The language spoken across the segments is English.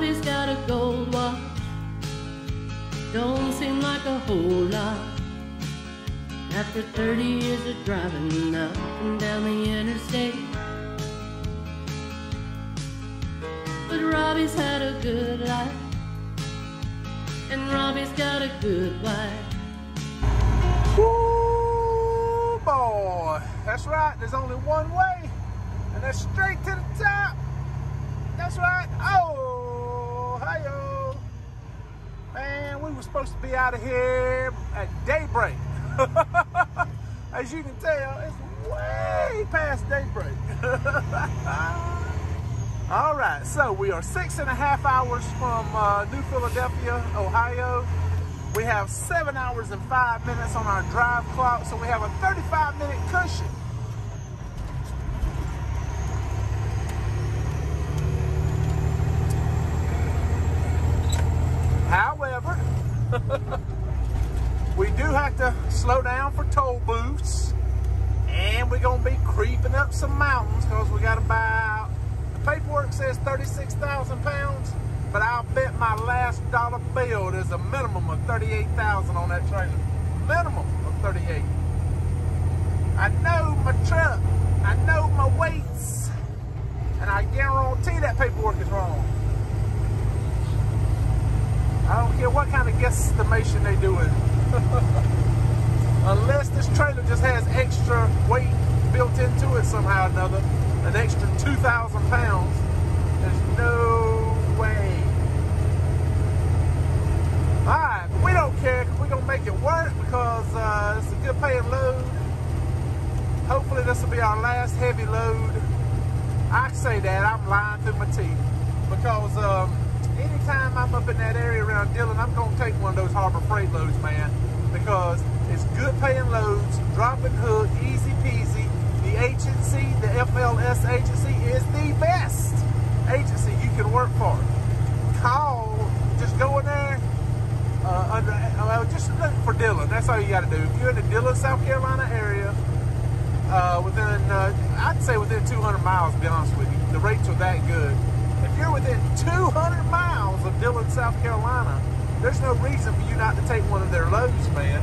Robbie's got a gold watch. Don't seem like a whole lot after 30 years of driving up and down the interstate. But Robbie's had a good life, and Robbie's got a good wife. Woo, boy. That's right, there's only one way, and that's straight to the top. That's right. Oh, hi-yo. Man, we were supposed to be out of here at daybreak. As you can tell, it's way past daybreak. All right, so we are 6.5 hours from New Philadelphia, Ohio. We have 7 hours and 5 minutes on our drive clock, so we have a 35-minute cushion. However, we do have to slow down for toll booths, and we're gonna be creeping up some mountains because we got about, the paperwork says 36,000 pounds, but I'll bet my last dollar bill there's a minimum of 38,000 on that trailer. Minimum of 38. I know my truck, I know my weights, and I guarantee that paperwork is wrong. I don't care what kind of guesstimation they're doing. Unless this trailer just has extra weight built into it somehow or another, an extra 2,000 pounds, there's no way. Alright, but we don't care because we're going to make it work because it's a good paying load. Hopefully this will be our last heavy load. I say that, I'm lying through my teeth because anytime I'm up in that area around Dillon, I'm going to take one of those Harbor Freight loads, man, because it's good paying loads, drop and hook, easy peasy. The agency, the FLS agency, is the best agency you can work for. Call, just go in there, just look for Dillon. That's all you got to do. If you're in the Dillon, South Carolina area, I'd say within 200 miles, to be honest with you, the rates are that good. If you're within 200 miles of Dillon, South Carolina, there's no reason for you not to take one of their loads, man.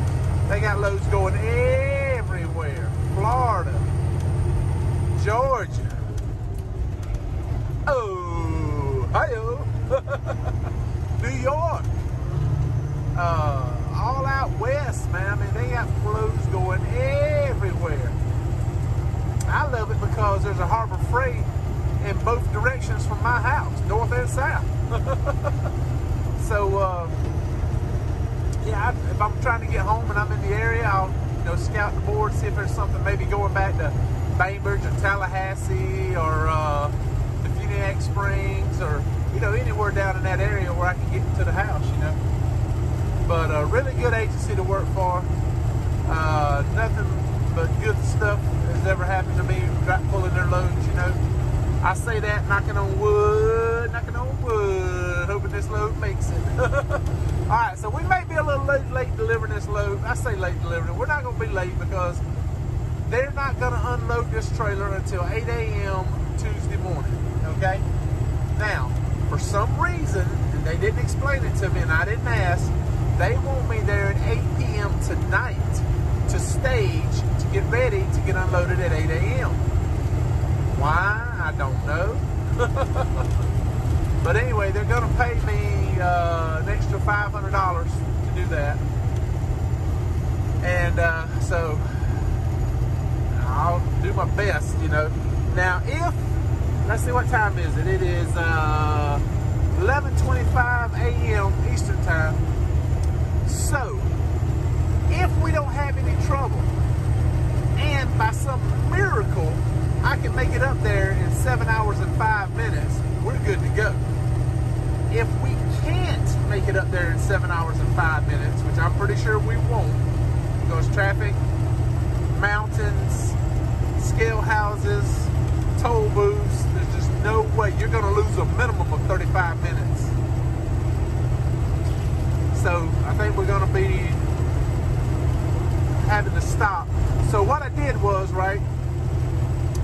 They got loads going everywhere. Florida, Georgia. Oh, hi-yo. New York. All out west, man. I mean, they got loads going everywhere. I love it because there's a Harbor Freight in both directions from my house, north and south. So, yeah, if I'm trying to get home and I'm in the area, I'll scout the board, see if there's something maybe going back to Bainbridge or Tallahassee or the Funiac Springs or anywhere down in that area where I can get to the house, But a really good agency to work for. Nothing but good stuff has ever happened to me pulling their loads, I say that knocking on wood, hoping this load makes it. Alright, so we may be a little late delivering this load. I say late delivering. We're not going to be late because they're not going to unload this trailer until 8 a.m. Tuesday morning, okay? Now, for some reason, and they didn't explain it to me and I didn't ask, they want me there at 8 p.m. tonight to stage, to get ready to get unloaded at 8 a.m. Why? I don't know. But anyway, they're going to pay me an extra $500 to do that. And so I'll do my best, Now, let's see, what time is it? It is 11:25 a.m. Eastern Time. So, if we don't have any trouble, and by some miracle, I can make it up there in 7 hours and 5 minutes, we're good to go. If we can't make it up there in 7 hours and 5 minutes, which I'm pretty sure we won't, because traffic, mountains, scale houses, toll booths, there's just no way. You're going to lose a minimum of 35 minutes. So I think we're going to be having to stop. So what I did was,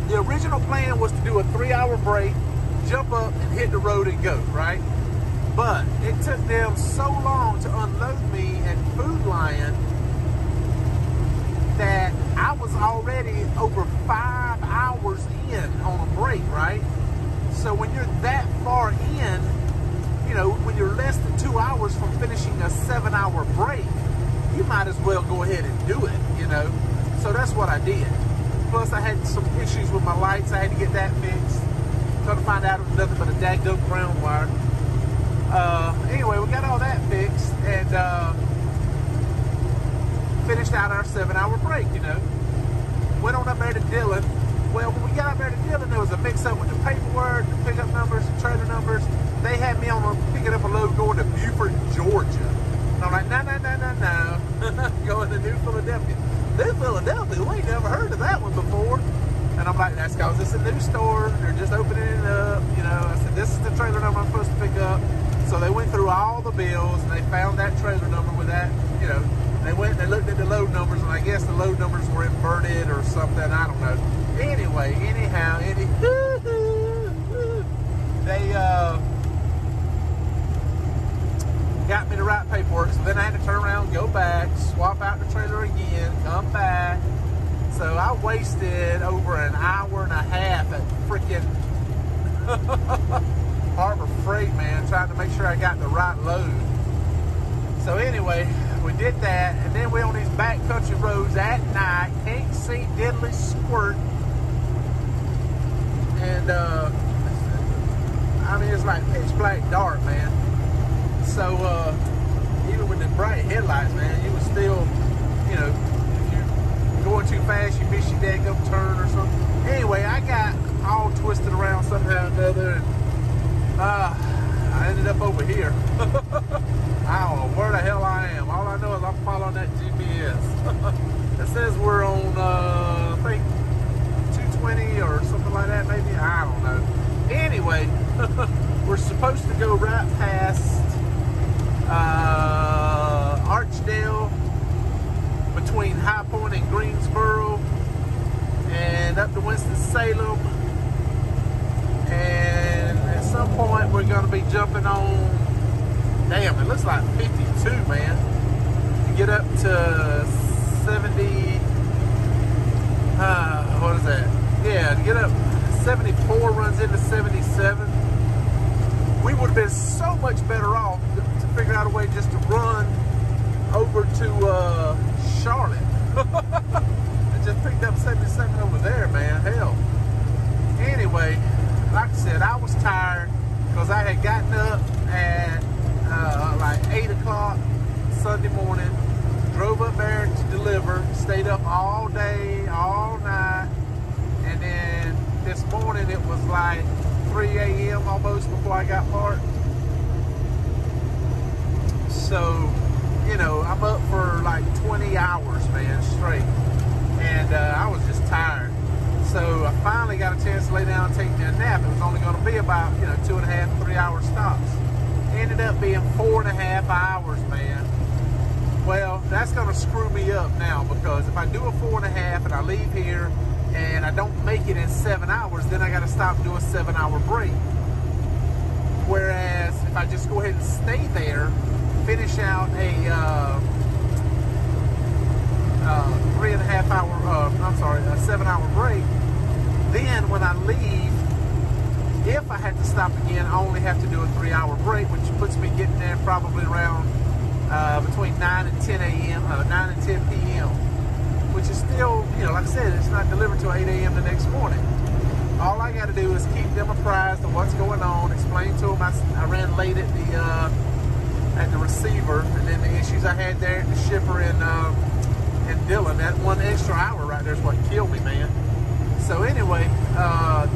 the original plan was to do a 3-hour break, jump up and hit the road and go, right? But it took them so long to unload me at Food Lion that I was already over 5 hours in on a break, right? So when you're that far in, you know, when you're less than 2 hours from finishing a 7-hour break, you might as well go ahead and do it, you know? So that's what I did. Plus I had some issues with my lights. I had to get that fixed. Come to find out it was nothing but a daggum ground wire. Anyway, we got all that fixed and finished out our 7-hour break, you know. Went on up there to Dillon. Well, when we got up there to Dillon, there was a mix-up with the paperwork, the pickup numbers, the trailer numbers. They had me on picking up a load going to Beaufort, Georgia. And I'm like, no. Going to New Philadelphia. New Philadelphia? We ain't never heard of that one before. And I'm like, that's because it's a new store. They're just opening it up. You know, I said, this is the trailer number I'm supposed to pick up. So they went through all the bills and they found that trailer number with that, you know. They went and they looked at the load numbers, and I guess the load numbers were inverted or something. I don't know. Anyway, anyhow, they got me the right paperwork. So then I had to turn around, go back, swap out the trailer again, come back. So I wasted over an hour and a half at freaking Harbor Freight, man, trying to make sure I got the right load. So anyway, we did that, and then we're on these backcountry roads at night, can't see diddly squirt. And I mean, it's like pitch black dark, man. So even with the bright headlights, man, you was still, you know, if you're going too fast, you miss your daggum turn or something. Anyway, I got all twisted around somehow or another, and I ended up over here. I don't know where the hell I am. All I know is I'm following that GPS. It says we're on, I think, 220 or something like that, maybe. I don't know. Anyway, we're supposed to go right past Archdale, between High Point and Greensboro, and up to Winston-Salem. And at some point, we're going to be jumping on, damn, it looks like 52, man. To get up to 70, what is that? Yeah, to get up, 74 runs into 77. We would have been so much better off to figure out a way just to run over to Charlotte. I just picked up 77 over there, man. Hell. Anyway, like I said, I was tired because I had gotten up at like 8 o'clock Sunday morning, drove up there to deliver, stayed up all day, all night, and then this morning it was like 3 a.m. almost before I got parked. So, you know, I'm up for like 20 hours, man, straight. And I was just tired. So I finally got a chance to lay down and take me a nap. It was only going to be about, you know, 2.5 to 3 hour stops. Ended up being 4.5 hours, man. Well, that's going to screw me up now, because if I do a 4.5 and I leave here and I don't make it in 7 hours, then I got to stop and do a 7-hour break. Whereas if I just go ahead and stay there, finish out a 7-hour break, then when I leave, if I had to stop again, I only have to do a 3-hour break, which puts me getting there probably around between 9 and 10 a.m., 9 and 10 p.m., which is still, you know, like I said, it's not delivered till 8 a.m. the next morning. All I got to do is keep them apprised of what's going on, explain to them I ran late at the receiver, and then the issues I had there at the shipper in Dillon. That 1 extra hour right there is what killed me, man. So anyway,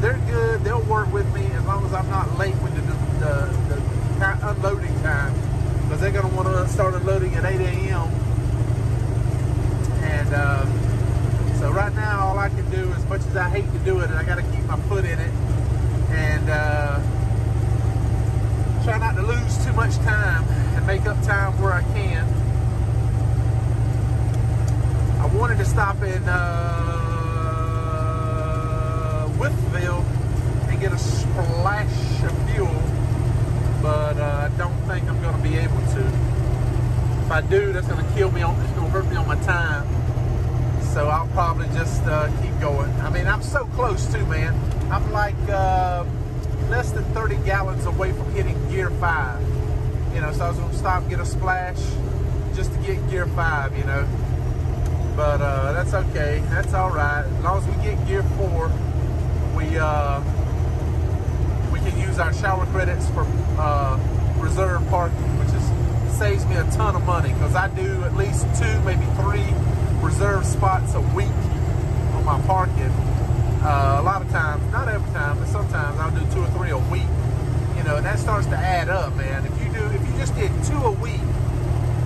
they're good. They'll work with me as long as I'm not late with the unloading time, because they're going to want to start unloading at 8 a.m. And so right now, all I can do, as much as I hate to do it, I got to keep my foot in it and try not to lose too much time and make up time where I can. I wanted to stop in Whitfield and get a splash of fuel, but I don't I do, that's gonna kill me on, it's gonna hurt me on my time. So I'll probably just keep going. I mean, I'm so close too, man. I'm like less than 30 gallons away from hitting gear 5. You know, so I was gonna stop and get a splash just to get gear 5, you know. But that's okay, that's all right. As long as we get gear 4, we can use our shower credits for reserve parking, which saves me a ton of money, because I do at least 2, maybe 3 reserve spots a week on my parking. A lot of times, not every time, but sometimes I'll do 2 or 3 a week. You know, and that starts to add up, man. If you just did 2 a week,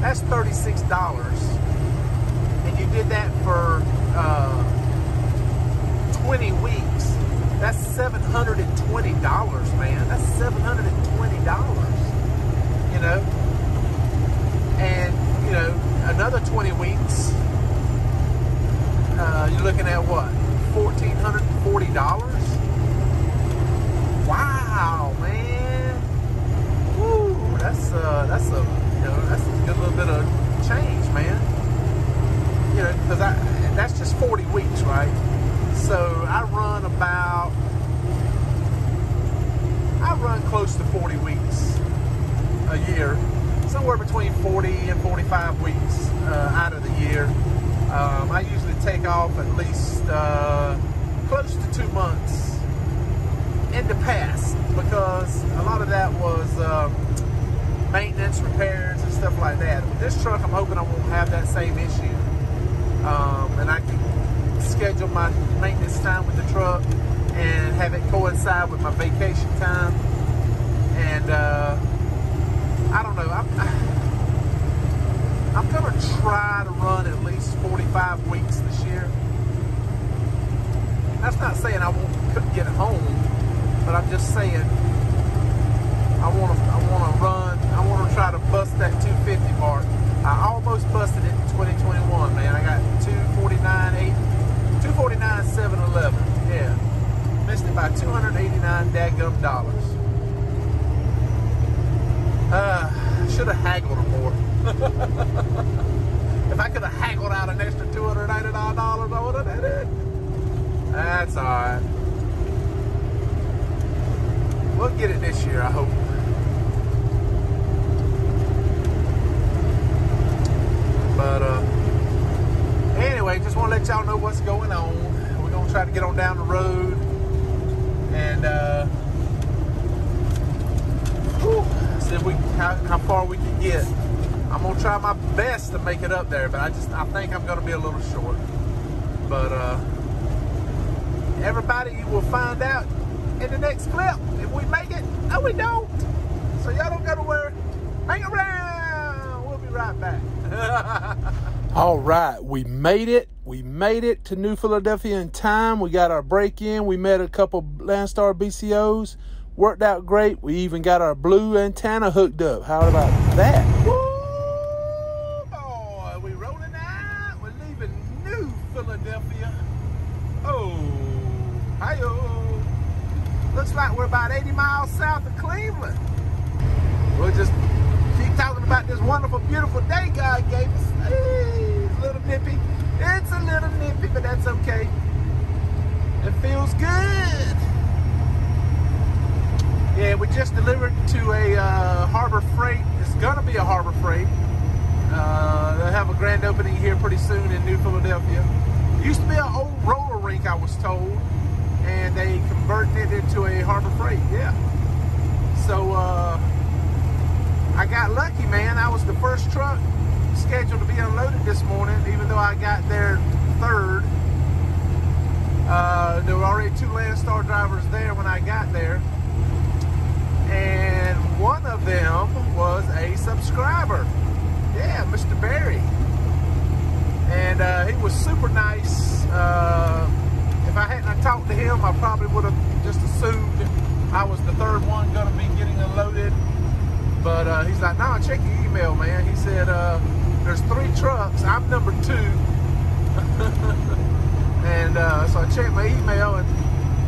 that's $36. And you did that for 20 weeks, that's $720, man. That's $720, you know. And, you know, another 20 weeks, you're looking at what? $1,440? Wow, man. Woo, that's a good little bit of change, man. You know, because that's just 40 weeks, right? So I run close to 40 weeks a year, somewhere between 40 and 45 weeks out of the year. I usually take off at least close to 2 months in the past, because a lot of that was maintenance, repairs, and stuff like that. With this truck, I'm hoping I won't have that same issue, and I can schedule my maintenance time with the truck and have it coincide with my vacation time. And I don't know, I'm gonna try to run at least 45 weeks this year. That's not saying couldn't get home, but I'm just saying I wanna try to bust that 250 mark. I almost busted it in 2021, man. I got 249.711. Yeah, missed it by 289 dadgum dollars. Should have haggled them more. If I could have haggled out an extra $289, I would have did it. That's all right. We'll get it this year, I hope. But anyway, just want to let y'all know what's going on. We're gonna try to get on down the road and see if how far we can get. I'm gonna try my best to make it up there, but I think I'm gonna be a little short. But everybody, you will find out in the next clip if we make it or we don't. So y'all don't gotta worry. Hang around. We'll be right back. All right, we made it. We made it to New Philadelphia in time. We got our break in. We met a couple Landstar BCOs. Worked out great. We even got our blue antenna hooked up. How about that? Woo, boy, we rolling out. We're leaving New Philadelphia. Oh, hi-yo. Looks like we're about 80 miles south of Cleveland. We'll just keep talking about this wonderful, beautiful day God gave us. Hey, it's a little nippy. It's a little nippy, but that's okay. It feels good. Yeah, we just delivered to a Harbor Freight. It's gonna be a Harbor Freight. They'll have a grand opening here pretty soon in New Philadelphia. It used to be an old roller rink, I was told, and they converted it into a Harbor Freight. Yeah. So I got lucky, man. I was the first truck scheduled to be unloaded this morning, even though I got there third. There were already 2 Landstar drivers there when I got there. And one of them was a subscriber. Yeah, Mr. Barry. And he was super nice. If I hadn't talked to him, I probably would have just assumed I was the third one going to be getting unloaded. But he's like, nah, check your email, man. He said, there's 3 trucks. I'm number 2. And so I checked my email and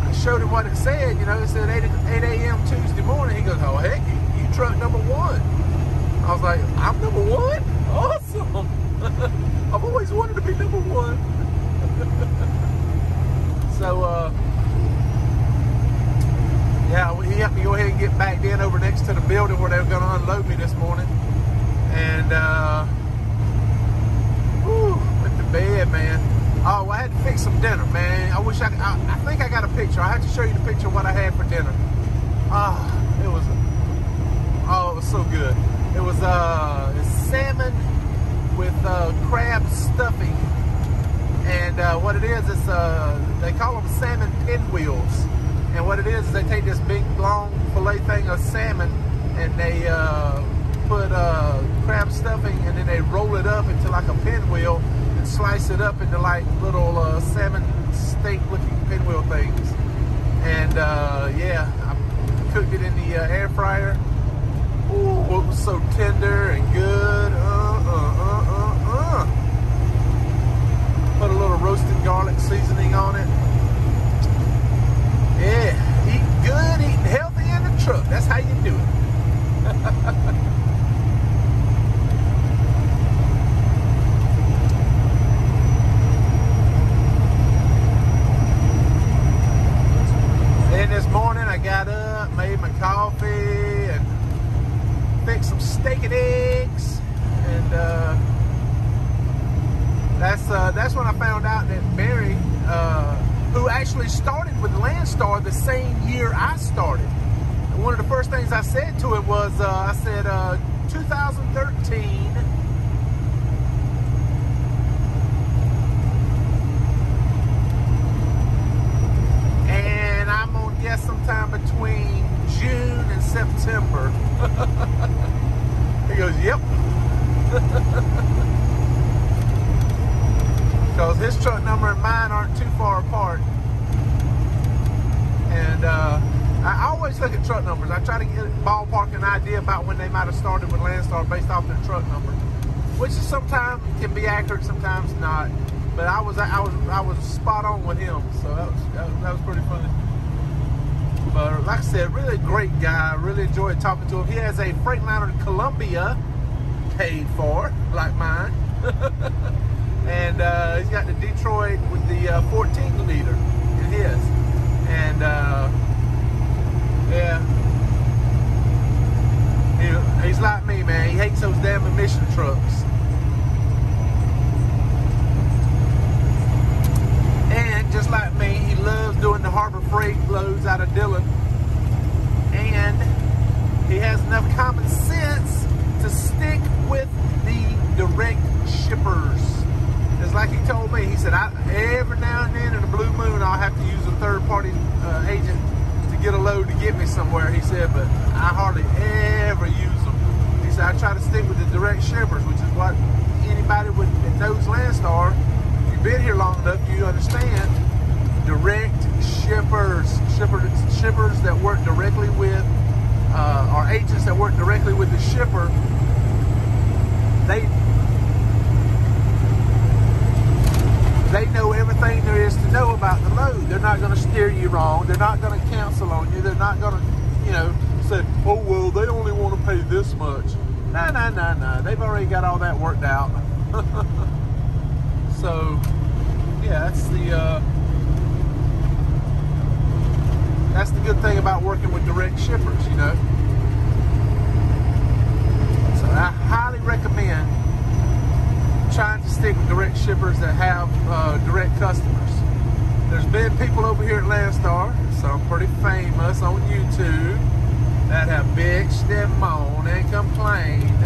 I showed him what it said. You know, it said 8 a.m. Tuesday morning. He goes, oh, heck, you truck number 1. I was like, I'm number 1? Awesome. I've always wanted to be number one. So, yeah, he helped me go ahead and get back in over next to the building where they were going to unload me this morning. And, went to bed, man. Oh, I had to fix some dinner, man. I wish I think I got a picture. I have to show you the picture of what I had for dinner. It was so good. It was salmon with crab stuffing. And what it is they call them salmon pinwheels. And what it is they take this big, long fillet thing of salmon and they put crab stuffing and then they roll it up into like a pinwheel and slice it up into like little salmon steak looking pinwheel things. And yeah, I cooked it in the air fryer. Ooh, it was so tender and good. Put a little roasted garlic seasoning on it. Yeah, eating good, eating healthy in the truck. That's how you do it. Then this morning I got up, made my coffee, and fixed some steak and eggs, and that's when I found out that Mary, who actually started with Landstar the same year I started. And one of the first things I said to him was, I said, 2013. And I'm gonna guess sometime between June and September. He goes, yep. Because his truck number and mine aren't too far apart. And I always look at truck numbers. I try to get ballpark an idea about when they might have started with Landstar based off their truck number, which is sometimes can be accurate, sometimes not. But I was spot on with him, so that was pretty funny. But like I said, really great guy. Really enjoyed talking to him. He has a Freightliner Columbia paid for, like mine. And he's got the Detroit with the 14 liter in his. And yeah, he's like me, man. He hates those damn emission trucks. And just like me, he loves doing the Harbor Freight loads out of Dillon. And he has enough common sense to stick with the direct shippers. Just like he told me, he said, every now and then in a blue moon, I'll have to use a third-party agent to get a load to get me somewhere. He said, but I hardly ever use them. He said, I try to stick with the direct shippers, which is what anybody that knows Landstar, if you've been here long enough, you understand. Direct shippers, shippers that work directly with, or agents that work directly with the shipper. They know everything there is to know about the load. They're not going to steer you wrong. They're not going to cancel on you. They're not going to, say, oh, well, they only want to pay this much. No. They've already got all that worked out. So, yeah, that's the good thing about working with direct shippers, So I highly recommend trying to stick with direct shippers that have direct customers. There's been people over here at Landstar, some pretty famous on YouTube, that have bitched and moaned and complained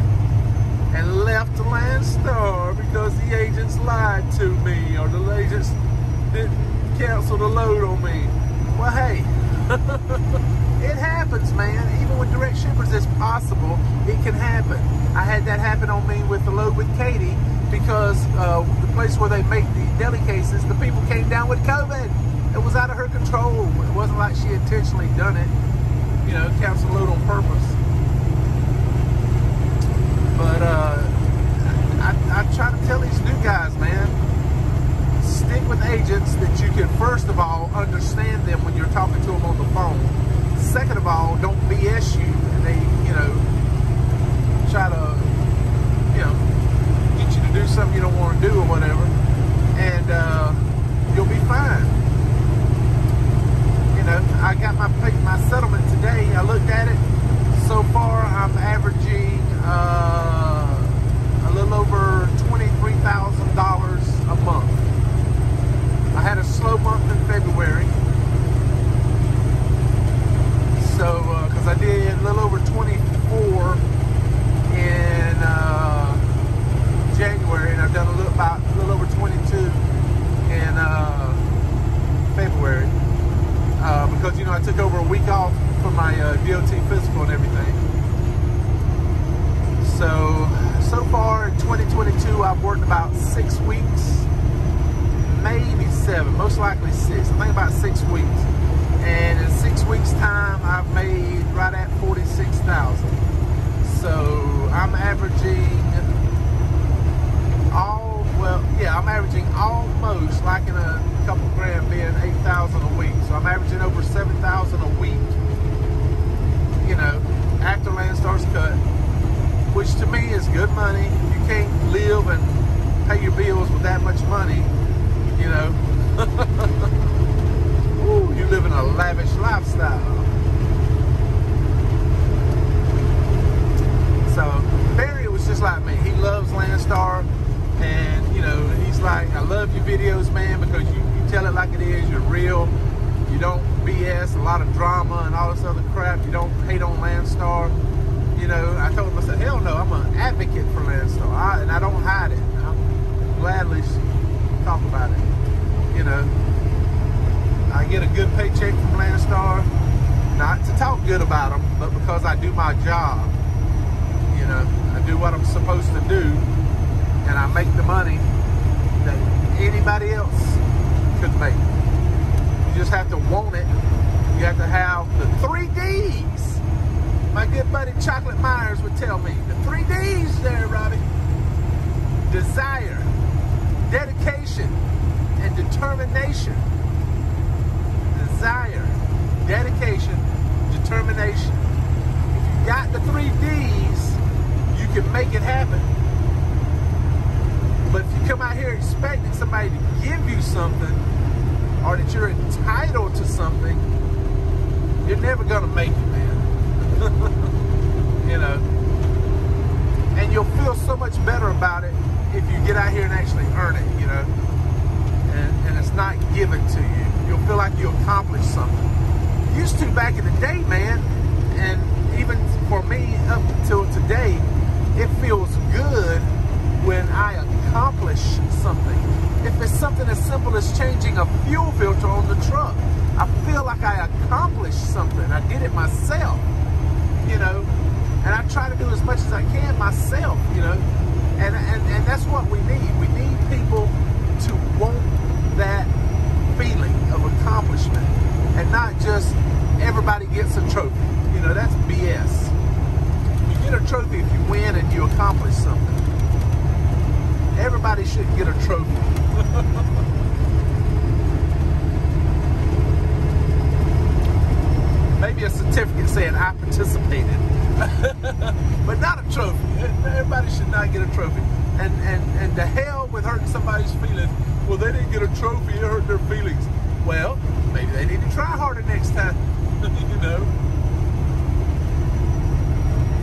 and left Landstar because the agents lied to me or the agents didn't cancel the load on me. Well, hey, it happens, man. Even with direct shippers, it's possible. It can happen. I had that happen on me with the load with Katie, because the place where they make the deli cases, the people came down with COVID. It was out of her control. It wasn't like she intentionally done it, cancel load on purpose. But I try to tell these new guys, man, stick with agents that you can, first of all, understand them when you're talking to them on the phone. Second of all, don't BS you. And they, try to, something you don't want to do or whatever, and you'll be fine. You know, I got my settlement today. I looked at it. So far, I'm averaging a little over $23,000 a month. I had a slow month in February. So, because I did a little over 24 in January, and I've done a little over 22 in February. Because, you know, I took over a week off for my DOT physical and everything. So far in 2022, I've worked about 6 weeks, maybe 7, most likely 6. I think about 6 weeks. And in 6 weeks' time, I've made right at $46,000. So I'm averaging I'm averaging almost, like in a couple grand, being $8,000 a week. So I'm averaging over $7,000 a week, you know, after Landstar's cut, which to me is good money. You can't live and pay your bills with that much money, you know. Ooh, you're living a lavish lifestyle. So Barry was just like me. He loves Landstar, and you know, he's like, I love your videos, man, because you tell it like it is. You're real. You don't BS a lot of drama and all this other crap. You don't hate on Landstar. You know, I told him, I said, hell no, I'm an advocate for Landstar, and I don't hide it. I'll gladly talk about it. You know, I get a good paycheck from Landstar, not to talk good about them, but because I do my job. You know, I do what I'm supposed to do, and I make the money that anybody else could make. You just have to want it. You have to have the 3 Ds. My good buddy Chocolate Myers would tell me, the 3 Ds there, Robbie. Desire, dedication, and determination. Desire, dedication, determination. If you got the 3 Ds, you can make it happen. But if you come out here expecting somebody to give you something, or that you're entitled to something, you're never gonna make it, man. You know, and you'll feel so much better about it if you get out here and actually earn it, you know, and it's not given to you. You'll feel like you accomplished something. Used to back in the day, man, and even for me up until today, it feels good when I accomplish something. If it's something as simple as changing a fuel filter on the truck, I feel like I accomplished something. I did it myself, you know, and I try to do as much as I can myself, you know, and that's what we need. We need people to want that feeling of accomplishment, and not just everybody gets a trophy. You know, that's BS. You get a trophy if you win and you accomplish something. Everybody should get a trophy. Maybe a certificate saying I participated, but not a trophy. Everybody should not get a trophy. And to hell with hurting somebody's feelings. Well, they didn't get a trophy, it hurt their feelings. Well, maybe they need to try harder next time. You know,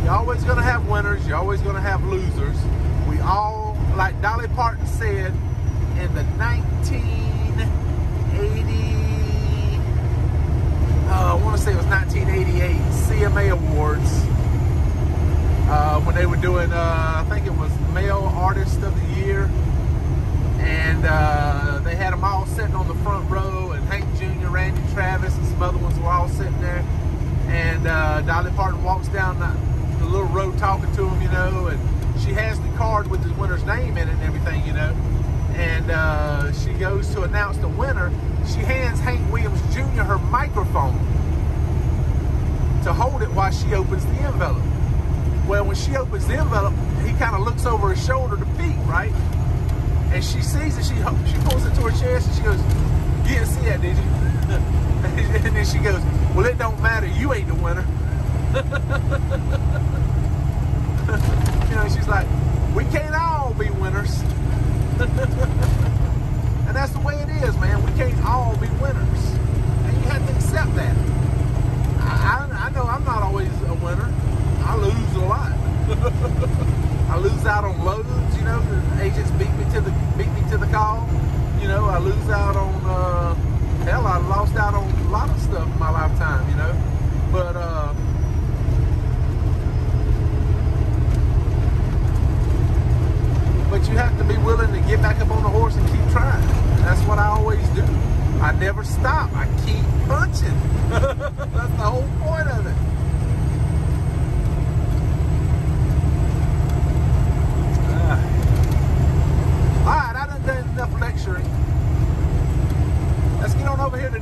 you're always going to have winners, you're always going to have losers. We all, like Dolly Parton said in the 1980, I want to say it was 1988 CMA Awards, when they were doing, I think it was Male Artist of the Year, and they had them all sitting on the front row, and Hank Jr., Randy Travis, and some other ones were all sitting there, and Dolly Parton walks down the little row talking to them, you know, and she has the card with the winner's name in it and everything, you know, and she goes to announce the winner. She hands Hank Williams Jr. her microphone to hold it while she opens the envelope. Well, when she opens the envelope, he kind of looks over her shoulder to peek, right? And she sees it, she pulls it to her chest, and she goes, "You didn't see that, did you?" And then she goes, "Well, it don't matter, you ain't the winner." You know, she's like, We can't all be winners. And that's the way it is, man. We can't all be winners. And you have to accept that. I know I'm not always a winner. I lose a lot. I lose out on loads, you know. The agents beat me to the call. You know, I lose out on hell, I lost out on a lot of stuff in my lifetime, you know. But you have to be willing to get back up on the horse and keep trying. That's what I always do. I never stop. I keep punching. That's the whole point of it. Alright, I done enough lecturing. Let's get on over here to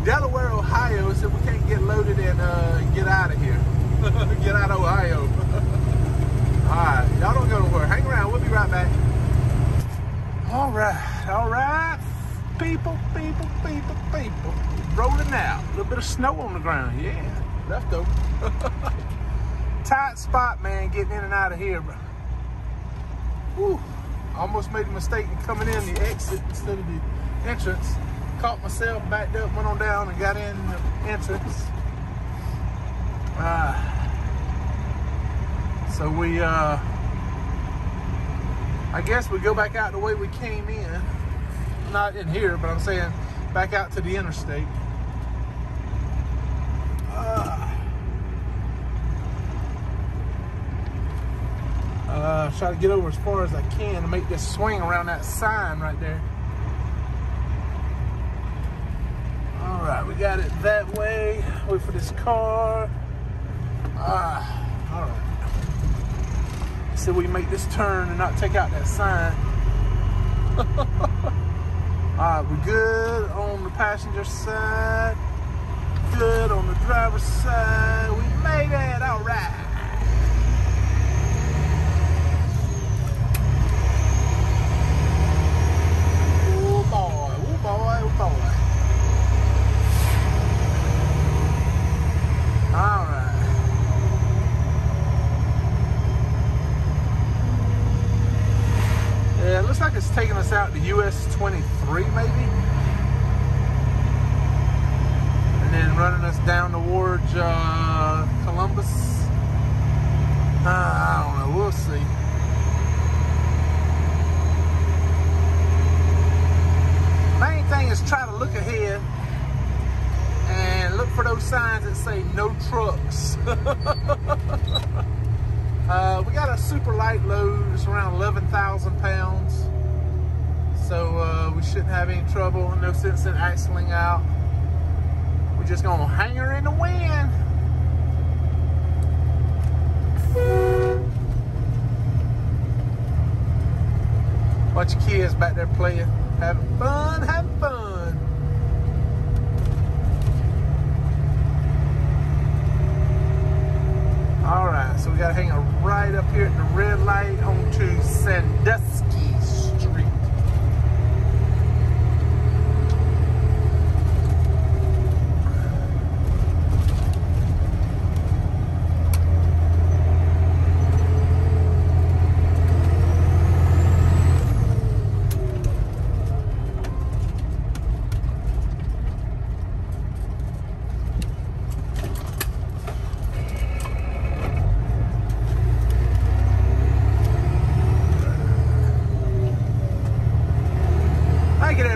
Delaware, Ohio, so we can't get loaded and get out of here. Get out of Ohio. Alright, y'all don't go nowhere. Hang around, we'll be right back. Alright. People. Rolling out. A little bit of snow on the ground. Yeah, leftover. Tight spot, man, getting in and out of here, bro. Whew. Almost made a mistake in coming in the exit instead of the entrance. Caught myself, backed up, went on down, and got in the entrance. So we, I guess we go back out the way we came in. Not in here, but I'm saying back out to the interstate. Try to get over as far as I can to make this swing around that sign right there. All right, we got it that way. Wait for this car. All right. So we make this turn and not take out that sign. All right, we're good on the passenger side. Good on the driver's side. We made it. All right. Boy. All right. Yeah, it looks like it's taking us out to US 23 maybe. And then running us down towards Columbus. I don't know, we'll see. Main thing is try to look ahead and look for those signs that say no trucks. We got a super light load. It's around 11,000 pounds. So we shouldn't have any trouble. No sense in axling out. We're just gonna hang her in the wind. Bunch of kids back there playing. Having fun. All right, so we gotta hang a right up here at the red light onto Sandusky Street.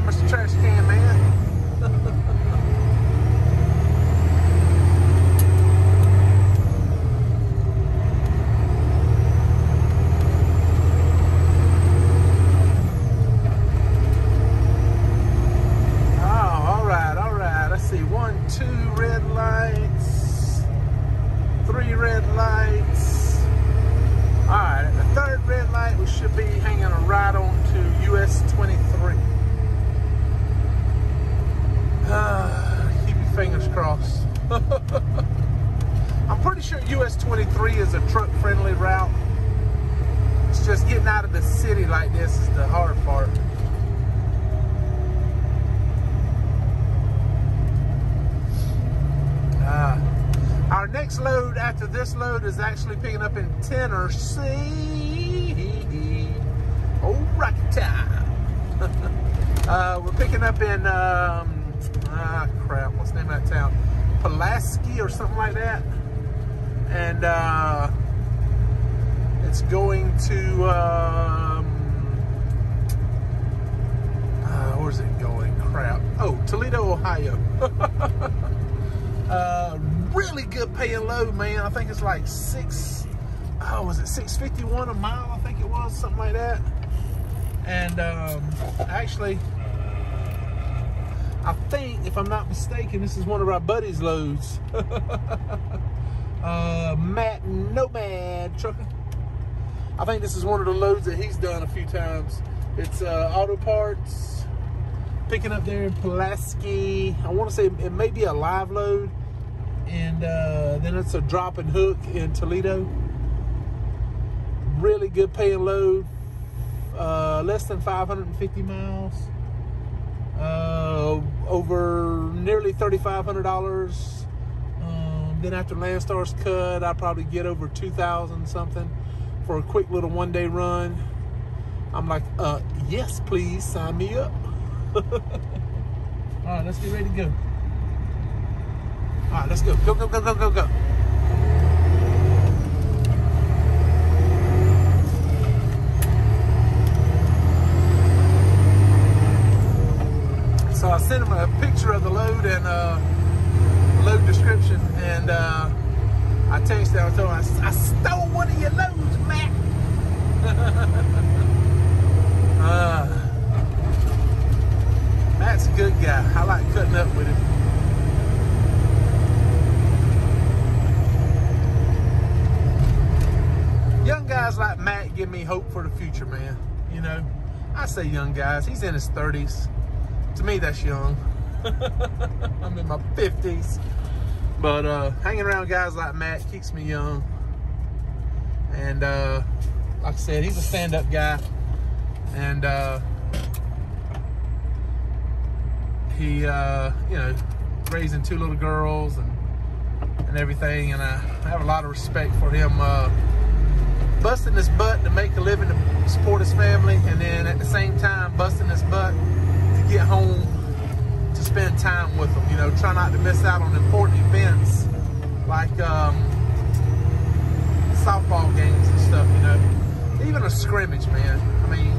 Mr. Trash Can Man. All right. Let's see. 1, 2 red lights. 3 red lights. All right. At the third red light, we should be hanging a right on to US 23. Keep your fingers crossed. I'm pretty sure US 23 is a truck-friendly route. It's just getting out of the city like this is the hard part. Our next load after after this load is actually picking up in Tennessee. Oh, rocket time. We're picking up in, crap, what's the name of that town? Pulaski or something like that. And it's going to, where's it going? Crap. Oh, Toledo, Ohio. Really good paying load, man. I think it's like was it $6.51 a mile? I think it was, something like that. And actually, I think, if I'm not mistaken, this is one of our buddies' loads. Matt Nomad Trucker. I think this is one of the loads that he's done a few times. It's auto parts, picking up there in Pulaski. I want to say it may be a live load, and then it's a drop and hook in Toledo. Really good paying load. Less than 550 miles. Over nearly $3,500. Then after Landstar's cut, I probably get over 2,000 something for a quick little one-day run. I'm like, yes, please sign me up. All right, let's get ready to go. All right, let's go. Go, go, go, go, go, go. So I sent him a picture of the load and load description, and I texted him. I told him, I stole one of your loads, Matt. Matt's a good guy. I like cutting up with him. Young guys like Matt give me hope for the future, man. You know, I say young guys. He's in his 30s. To me, that's young. I'm in my 50s. But hanging around guys like Matt keeps me young. And like I said, he's a stand-up guy. And he, you know, raising 2 little girls and everything. And I have a lot of respect for him busting his butt to make a living to support his family. And then at the same time, busting his butt to get home to spend time with them, you know, try not to miss out on important events like softball games and stuff, you know, even a scrimmage, man. I mean,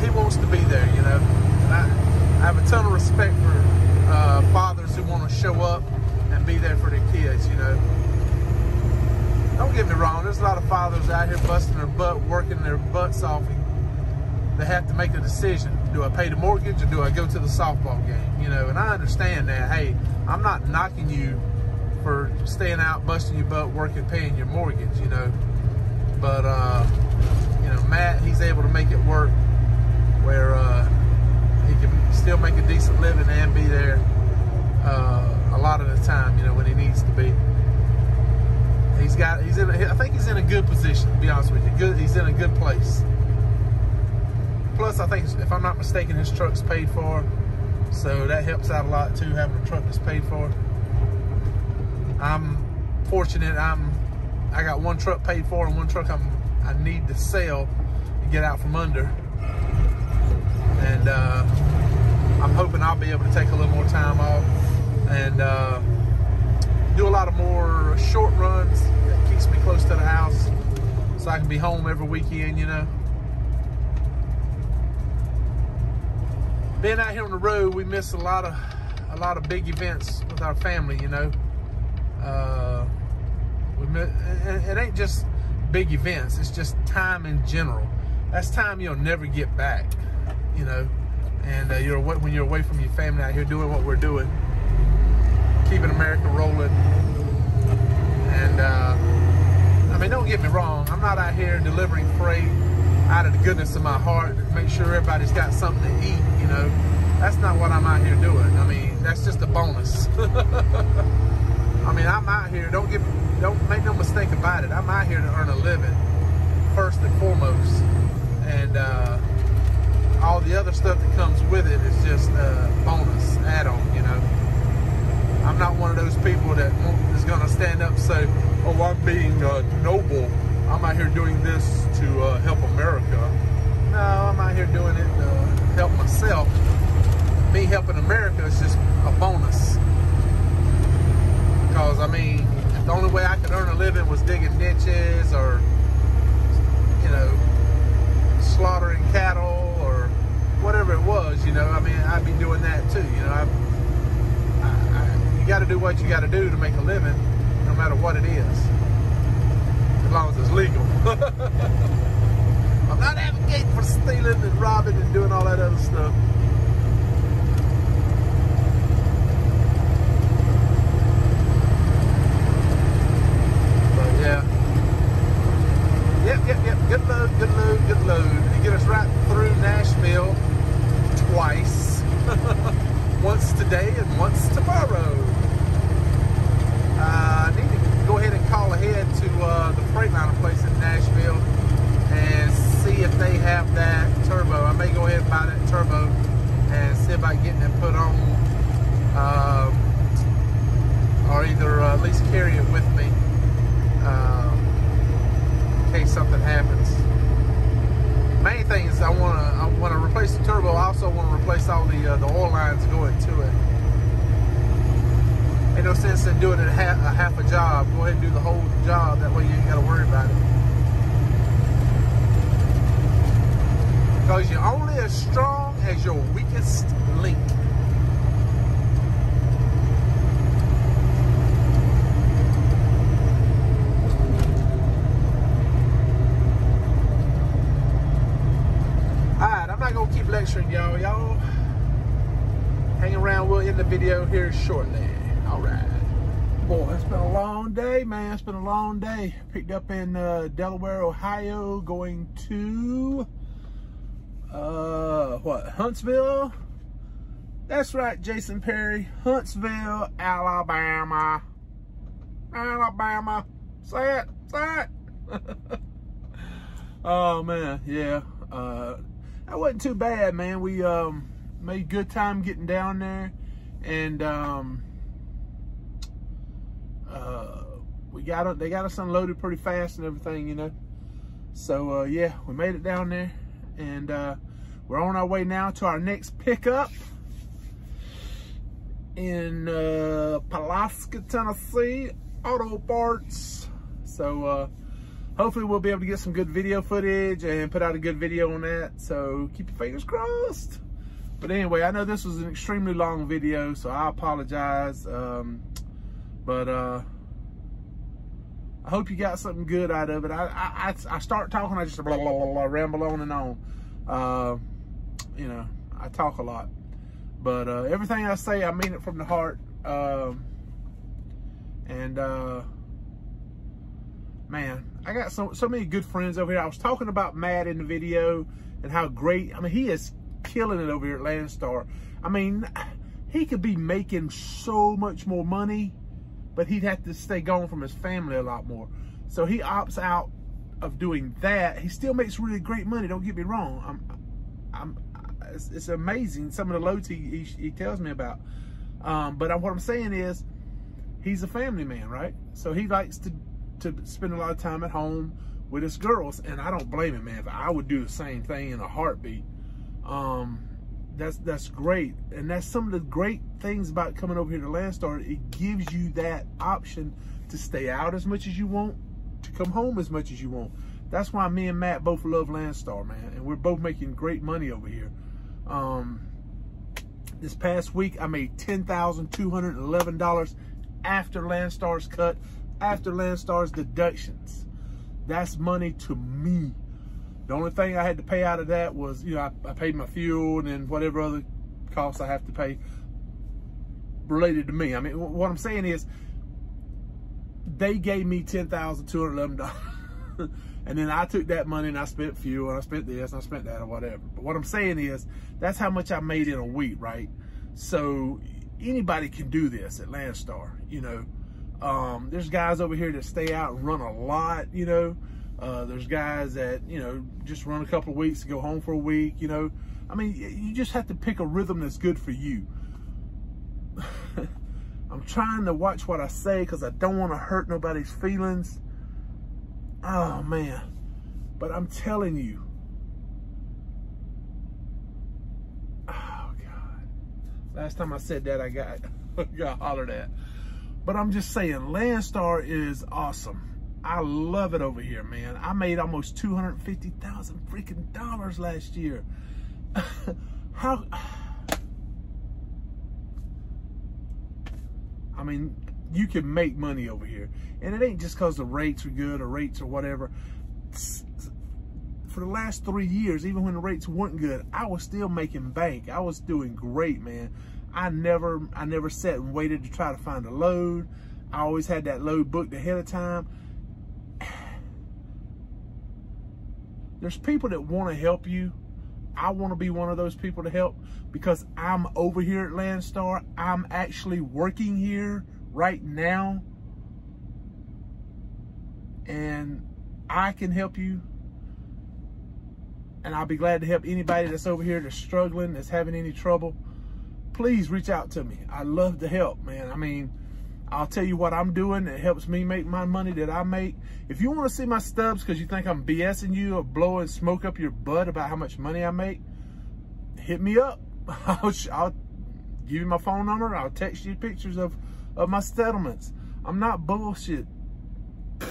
he wants to be there, you know, and I have a ton of respect for fathers who want to show up and be there for their kids, you know. Don't get me wrong, there's a lot of fathers out here busting their butt, working their butts off. They have to make a decision. Do I pay the mortgage or do I go to the softball game? You know, and I understand that. Hey, I'm not knocking you for staying out, busting your butt, working, paying your mortgage, you know. But, you know, Matt, he's able to make it work where he can still make a decent living and be there a lot of the time, you know, when he needs to be. I think he's in a good position, to be honest with you. He's in a good place. Plus, I think, if I'm not mistaken, his truck's paid for. So that helps out a lot too, having a truck that's paid for. I'm fortunate. I got 1 truck paid for and 1 truck I need to sell to get out from under. And I'm hoping I'll be able to take a little more time off and do a lot of more short runs that keeps me close to the house so I can be home every weekend, you know. Being out here on the road, we miss a lot of big events with our family, you know. It ain't just big events, it's just time in general. That's time you'll never get back, you know. And when you're away from your family out here doing what we're doing, keeping America rolling. And I mean, don't get me wrong, I'm not out here delivering freight out of the goodness of my heart to make sure everybody's got something to eat, you know. That's not what I'm out here doing. I mean, that's just a bonus. I mean, I'm out here, don't make no mistake about it, I'm out here to earn a living first and foremost. And all the other stuff that comes with it is just a bonus add-on, you know. I'm not one of those people that is going to stand up and say, oh, I'm being noble. I'm out here doing this to help America. No, I'm out here doing it to help myself. Me helping America is just a bonus. Because, I mean, the only way I could earn a living was digging ditches or, you know, slaughtering cattle or whatever it was, you know. I mean, I'd be doing that too, you know. You got to do what you got to do to make a living, no matter what it is, as long as it's legal. I'm not advocating for stealing and robbing and doing all that other stuff. But yeah. Yep. Good load. You get us right through Nashville twice. Once today and once tomorrow. I need to go ahead and call ahead to the Freightliner place in Nashville and see if they have that turbo. I may go ahead and buy that turbo and see if I can get it put on, or either at least carry it with me in case something happens. Main thing is I want to replace the turbo. I also want to replace all the oil lines going to it. Ain't no sense in doing it half a job. Go ahead and do the whole job. That way you ain't got to worry about it. Because you're only as strong as your weakest link. Alright, I'm not going to keep lecturing y'all. Y'all hang around. We'll end the video here shortly. All right. Boy, it's been a long day, man. It's been a long day. Picked up in Delaware, Ohio, going to, Huntsville? That's right, Jason Perry. Huntsville, Alabama. Alabama. Say it. Say it. Oh, man. Yeah. That wasn't too bad, man. We made good time getting down there. And, they got us unloaded pretty fast and everything, you know. So yeah, we made it down there, and we're on our way now to our next pickup in Pulaski, Tennessee, auto parts. So hopefully we'll be able to get some good video footage and put out a good video on that. So keep your fingers crossed. But anyway, I know this was an extremely long video, so I apologize. But I hope you got something good out of it. I start talking, I just blah, blah, blah, blah, ramble on and on. You know, I talk a lot. But everything I say, I mean it from the heart. Man, I got so many good friends over here. I was talking about Matt in the video and how great, I mean, he is killing it over here at Landstar. I mean, he could be making so much more money, but he'd have to stay gone from his family a lot more. So he opts out of doing that. He still makes really great money, don't get me wrong. It's amazing some of the loads he tells me about. But what I'm saying is, he's a family man, right? So he likes to spend a lot of time at home with his girls, and I don't blame him, man. I would do the same thing in a heartbeat. That's great, and that's some of the great things about coming over here to Landstar. It gives you that option to stay out as much as you want, to come home as much as you want. That's why me and Matt both love Landstar, man, and we're both making great money over here. This past week I made $10,211 after Landstar's cut, after Landstar's deductions. That's money to me. The only thing I had to pay out of that was, you know, I paid my fuel and then whatever other costs I have to pay related to me. I mean, what I'm saying is, they gave me $10,211. And then I took that money and I spent fuel and I spent this and I spent that or whatever. But what I'm saying is, that's how much I made in a week, right? So anybody can do this at Landstar, you know. There's guys over here that stay out and run a lot, you know. There's guys that, you know, just run a couple of weeks and go home for a week, you know. I mean, you just have to pick a rhythm that's good for you. I'm trying to watch what I say because I don't want to hurt nobody's feelings. Oh, man. But I'm telling you. Oh, God. Last time I said that, I got hollered at. But I'm just saying, Landstar is awesome. I love it over here, man. I made almost $250,000 freaking dollars last year. How? I mean, you can make money over here. And it ain't just because the rates are good or rates or whatever. For the last 3 years, even when the rates weren't good, I was still making bank. I was doing great, man. I never sat and waited to try to find a load. I always had that load booked ahead of time. There's people that want to help you. I want to be one of those people to help because I'm over here at Landstar. I'm actually working here right now. And I can help you. And I'll be glad to help anybody that's over here that's struggling, that's having any trouble. Please reach out to me. I love to help, man. I mean, I'll tell you what I'm doing. It helps me make my money that I make. If you want to see my stubs because you think I'm BSing you or blowing smoke up your butt about how much money I make, hit me up. I'll give you my phone number. I'll text you pictures of my settlements. I'm not bullshit. I'm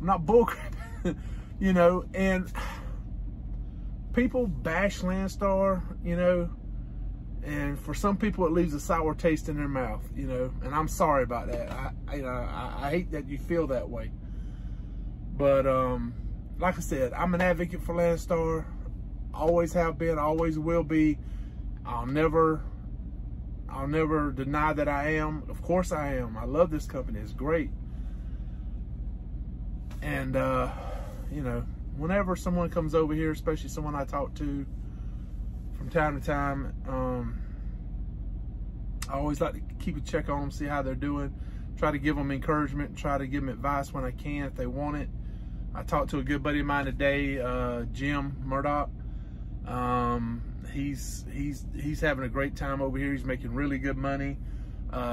not bullcrap. You know, and people bash Landstar, you know, and for some people it leaves a sour taste in their mouth, you know, and I'm sorry about that. I hate that you feel that way. But like I said, I'm an advocate for Landstar. Always have been, always will be. I'll never deny that I am. Of course I am. I love this company. It's great. And you know, whenever someone comes over here, especially someone I talk to from time to time, I always like to keep a check on them, see how they're doing, try to give them encouragement, try to give them advice when I can if they want it. I talked to a good buddy of mine today, Jim Murdoch. He's having a great time over here. He's making really good money.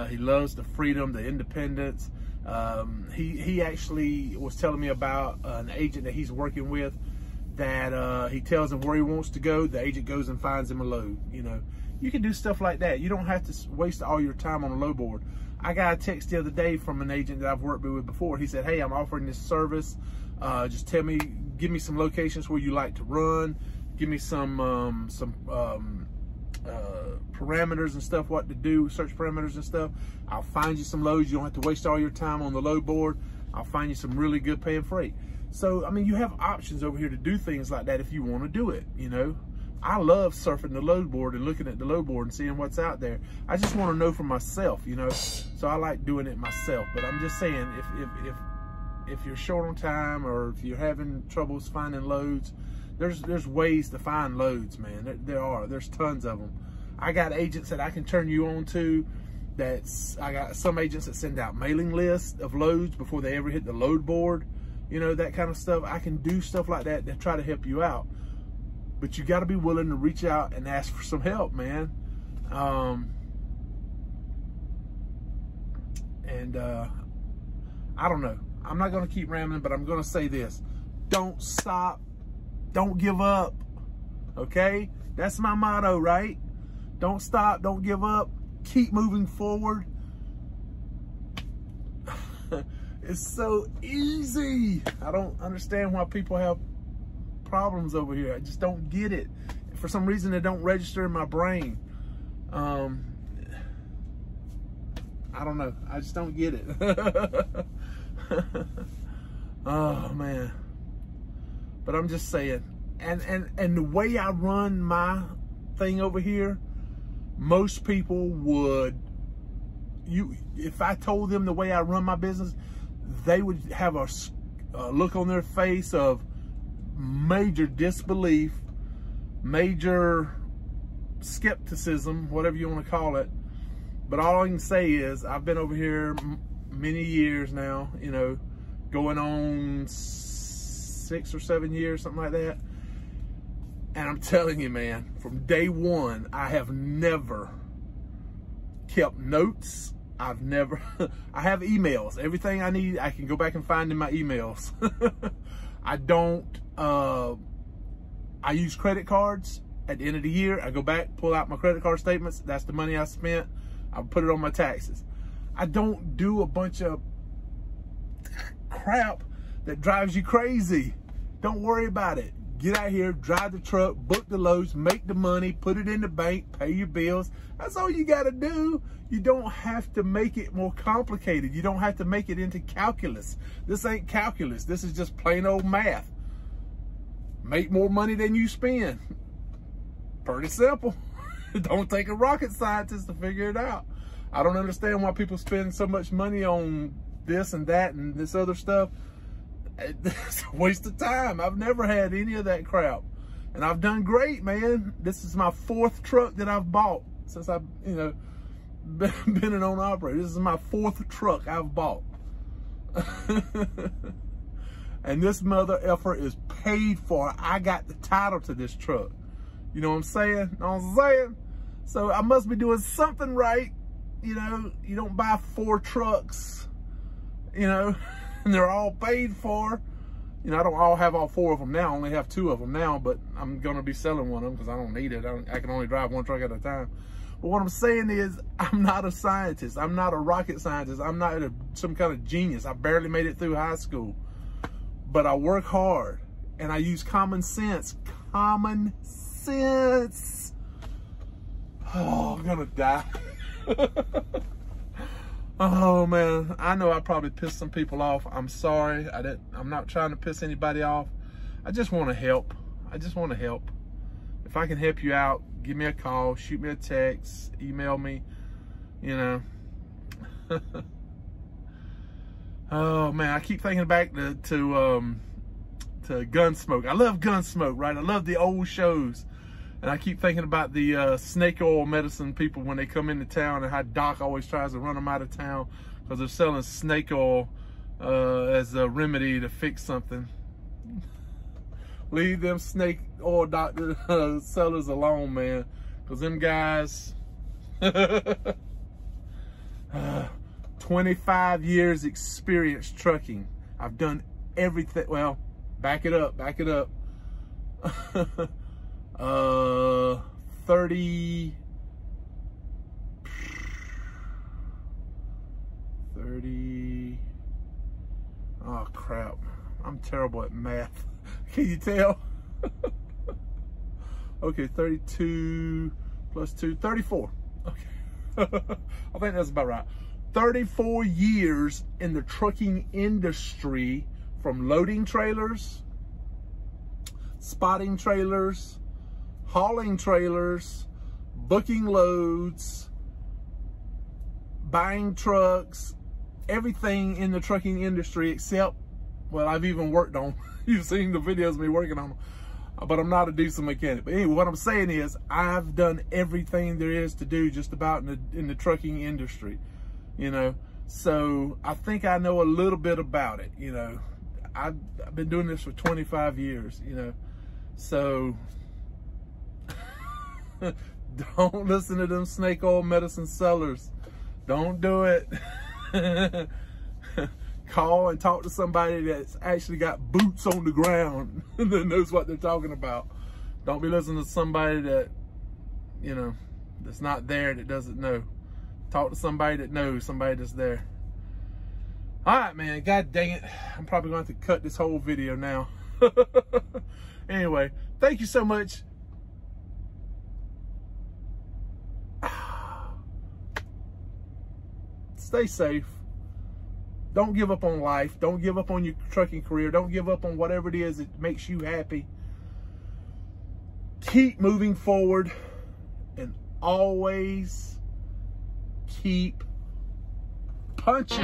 He loves the freedom, the independence. He actually was telling me about an agent that he's working with that he tells him where he wants to go. The agent goes and finds him a load. You know, you can do stuff like that. You don't have to waste all your time on a load board. I got a text the other day from an agent that I've worked with before. He said, "Hey, I'm offering this service. Just give me some locations where you like to run. Give me some parameters and stuff, what to do, search parameters and stuff. I'll find you some loads. You don't have to waste all your time on the load board. I'll find you some really good paying freight." So, I mean, you have options over here to do things like that if you want to do it, you know. I love surfing the load board and looking at the load board and seeing what's out there. I just want to know for myself, you know. So I like doing it myself. But I'm just saying, if you're short on time or if you're having troubles finding loads, there's ways to find loads, man. There's tons of them. I got agents that I can turn you on to. I got some agents that send out mailing lists of loads before they ever hit the load board. You know, that kind of stuff. I can do stuff like that to try to help you out. But you got to be willing to reach out and ask for some help, man. I don't know. I'm not going to keep rambling, but I'm going to say this. Don't stop. Don't give up. Okay? That's my motto, right? Don't stop. Don't give up. Keep moving forward. It's so easy. I don't understand why people have problems over here. I just don't get it. For some reason, it don't register in my brain. I don't know. I just don't get it. Oh, man. But I'm just saying. And the way I run my thing over here, most people would, if I told them the way I run my business, they would have a look on their face of major disbelief, major skepticism, whatever you want to call it. But all I can say is I've been over here many years now, you know, going on 6 or 7 years, something like that. And I'm telling you, man, from day one, I have never kept notes. I've never, I have emails. Everything I need, I can go back and find in my emails. I don't, I use credit cards. At the end of the year, I go back, pull out my credit card statements. That's the money I spent. I put it on my taxes. I don't do a bunch of crap that drives you crazy. Don't worry about it. Get out here, drive the truck, book the loads, make the money, put it in the bank, pay your bills. That's all you got to do. You don't have to make it more complicated. You don't have to make it into calculus. This ain't calculus. This is just plain old math. Make more money than you spend. Pretty simple. Don't take a rocket scientist to figure it out. I don't understand why people spend so much money on this and that and this other stuff. It's a waste of time. I've never had any of that crap. And I've done great, man. This is my 4th truck that I've bought since I've, you know, been an owner operator. This is my 4th truck I've bought. And this mother effer is paid for. I got the title to this truck. You know what I'm saying? Know what I'm saying? So I must be doing something right. You know, you don't buy 4 trucks, you know, and they're all paid for. You know, I don't all have all 4 of them now. I only have 2 of them now, but I'm going to be selling one of them because I don't need it. I can only drive 1 truck at a time. But what I'm saying is I'm not a scientist. I'm not a rocket scientist. I'm not some kind of genius. I barely made it through high school. But I work hard and I use common sense. Common sense. Oh, I'm gonna die. Oh man, I know I probably pissed some people off. I'm sorry. I'm not trying to piss anybody off. I just want to help. I just want to help. If I can help you out, give me a call, shoot me a text, email me, you know. Oh man, I keep thinking back to Gunsmoke. I love Gunsmoke, right? I love the old shows. And I keep thinking about the snake oil medicine people when they come into town and how Doc always tries to run them out of town because they're selling snake oil as a remedy to fix something. Leave them snake oil doctor sellers alone, man. Because them guys, 25 years experience trucking. I've done everything. Well, back it up. 30, oh crap, I'm terrible at math. Can you tell? Okay, 32 plus 2, 34. Okay. I think that's about right. 34 years in the trucking industry, from loading trailers, spotting trailers, hauling trailers, booking loads, buying trucks, everything in the trucking industry except, well, I've even worked on, you've seen the videos of me working on them, but I'm not a diesel mechanic. But anyway, what I'm saying is I've done everything there is to do just about in the trucking industry, you know. So I think I know a little bit about it, you know. I've been doing this for 25 years, you know. So don't listen to them snake oil medicine sellers. Don't do it. Call and talk to somebody that's actually got boots on the ground that knows what they're talking about. Don't be listening to somebody that, you know, that's not there, that doesn't know. Talk to somebody that knows, somebody that's there. All right, man, god dang it. I'm probably going to have to cut this whole video now. Anyway, thank you so much. Stay safe. Don't give up on life. Don't give up on your trucking career. Don't give up on whatever it is that makes you happy. Keep moving forward and always keep punching.